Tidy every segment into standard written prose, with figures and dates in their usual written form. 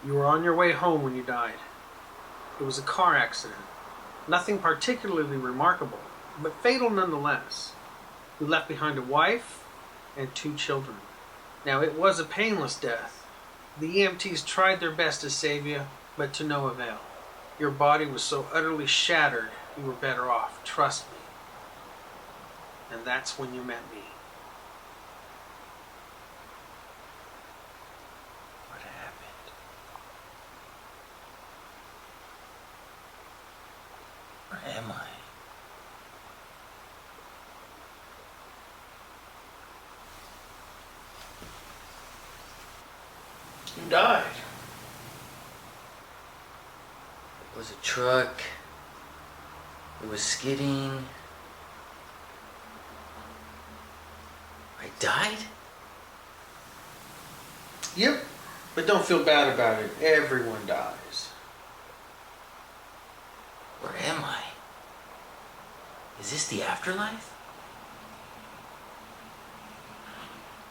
You were on your way home when you died. It was a car accident. Nothing particularly remarkable, but fatal nonetheless. You left behind a wife and 2 children. Now, it was a painless death. The EMTs tried their best to save you, but to no avail. Your body was so utterly shattered, you were better off. Trust me. And that's when you met me. What happened? Where am I? You died. It was a truck. It was skidding. I died? Yep. But don't feel bad about it. Everyone dies. Where am I? Is this the afterlife?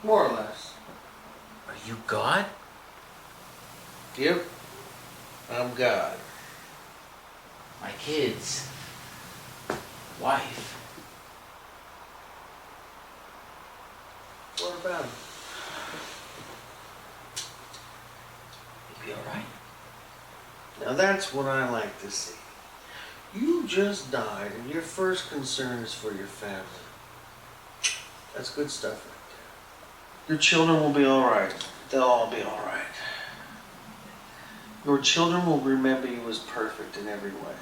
More or less. Are you God? Yep. I'm God. My kids. Wife. What about him? You'll be alright? Now that's what I like to see. You just died and your first concern is for your family. That's good stuff right there. Your children will be alright. They'll all be alright. Your children will remember you as perfect in every way.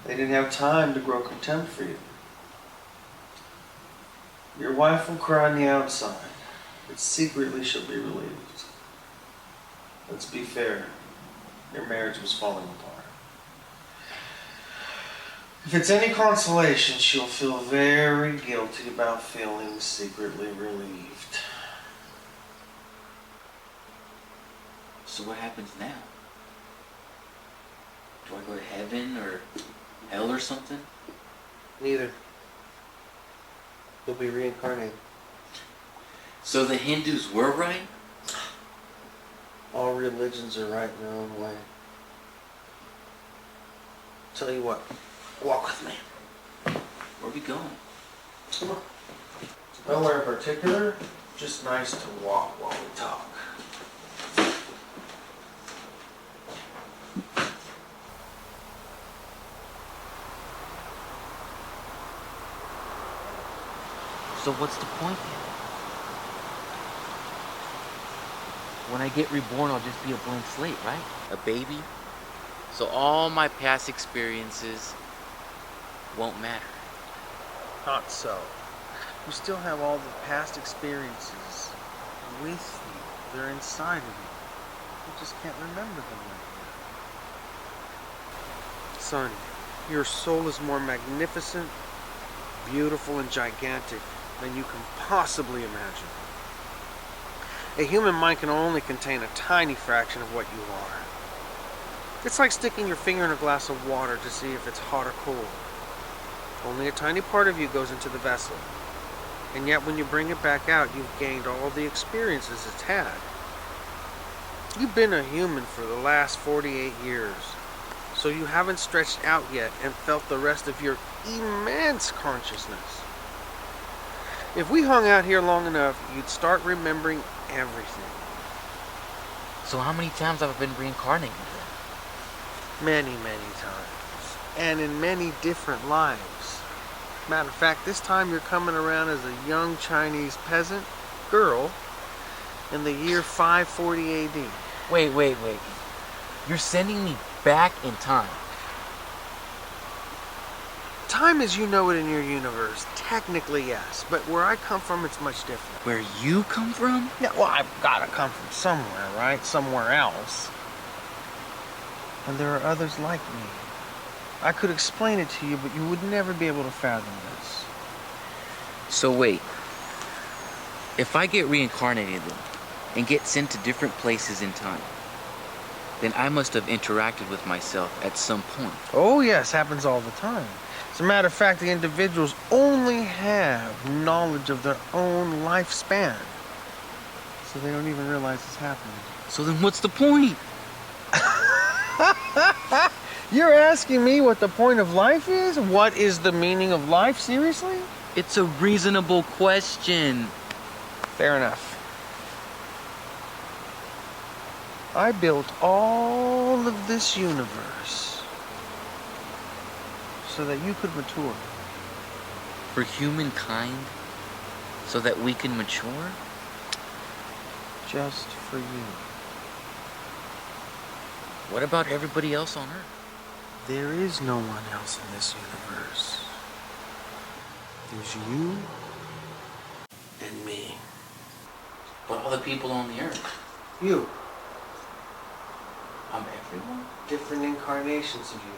They didn't have time to grow contempt for you. Your wife will cry on the outside, but secretly she'll be relieved. Let's be fair. Your marriage was falling apart. If it's any consolation, she'll feel very guilty about feeling secretly relieved. So what happens now? Do I go to heaven or hell or something? Neither. You'll be reincarnated. So the Hindus were right? All religions are right in their own way. Tell you what, walk with me. Where are we going? Come on. Nowhere in particular, just nice to walk while we talk. So what's the point then? When I get reborn, I'll just be a blank slate, right? A baby? So all my past experiences won't matter. Not so. You still have all the past experiences with you. They're inside of you. You just can't remember them right now. Son, your soul is more magnificent, beautiful, and gigantic than you can possibly imagine. A human mind can only contain a tiny fraction of what you are. It's like sticking your finger in a glass of water to see if it's hot or cold. Only a tiny part of you goes into the vessel. And yet when you bring it back out, you've gained all the experiences it's had. You've been a human for the last 48 years. So you haven't stretched out yet and felt the rest of your immense consciousness. If we hung out here long enough, you'd start remembering everything. So how many times have I been reincarnated then? Many, many times. And in many different lives. Matter of fact, this time you're coming around as a young Chinese peasant girl in the year 540 AD. Wait. You're sending me back in time. Time as you know it in your universe, technically yes, but where I come from, it's much different. Where you come from? Yeah, well, I've got to come from somewhere, right? Somewhere else. And there are others like me. I could explain it to you, but you would never be able to fathom this. So wait. If I get reincarnated then, and get sent to different places in time, then I must have interacted with myself at some point. Oh, yes, happens all the time. As a matter of fact, the individuals only have knowledge of their own lifespan. So they don't even realize it's happening. So then what's the point? You're asking me what the point of life is? What is the meaning of life? Seriously? It's a reasonable question. Fair enough. I built all of this universe so that you could mature. For humankind? So that we can mature? Just for you. What about everybody else on Earth? There is no one else in this universe. There's you and me. But all the people on the Earth? You. I'm everyone? Different incarnations of you.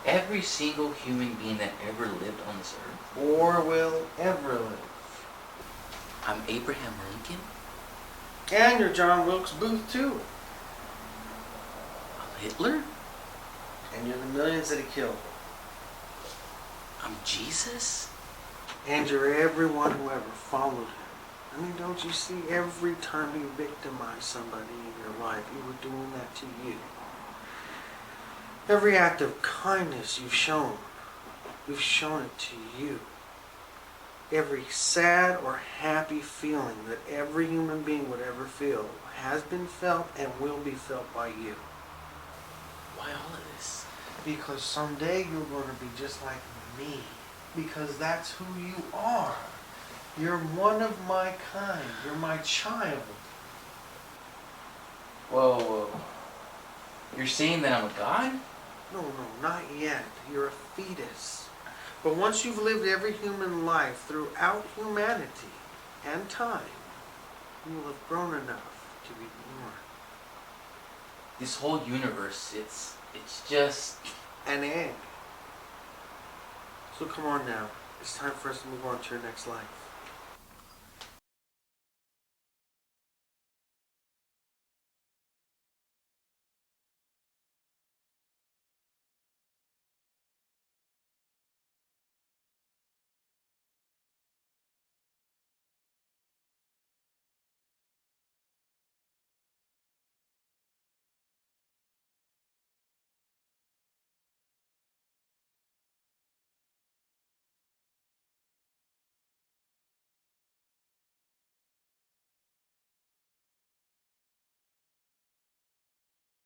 Every single human being that ever lived on this Earth? Or will ever live. I'm Abraham Lincoln? And you're John Wilkes Booth too. I'm Hitler? And you're the millions that he killed. I'm Jesus? And you're everyone who ever followed him. I mean, don't you see, every time you victimized somebody in your life, you were doing that to you. Every act of kindness you've shown it to you. Every sad or happy feeling that every human being would ever feel has been felt and will be felt by you. Why all of this? Because someday you're going to be just like me. Because that's who you are. You're one of my kind. You're my child. Whoa. You're saying that I'm a god? No, not yet. You're a fetus. But once you've lived every human life throughout humanity and time, you will have grown enough to be born. This whole universe, it's just... An egg. So come on now. It's time for us to move on to your next life.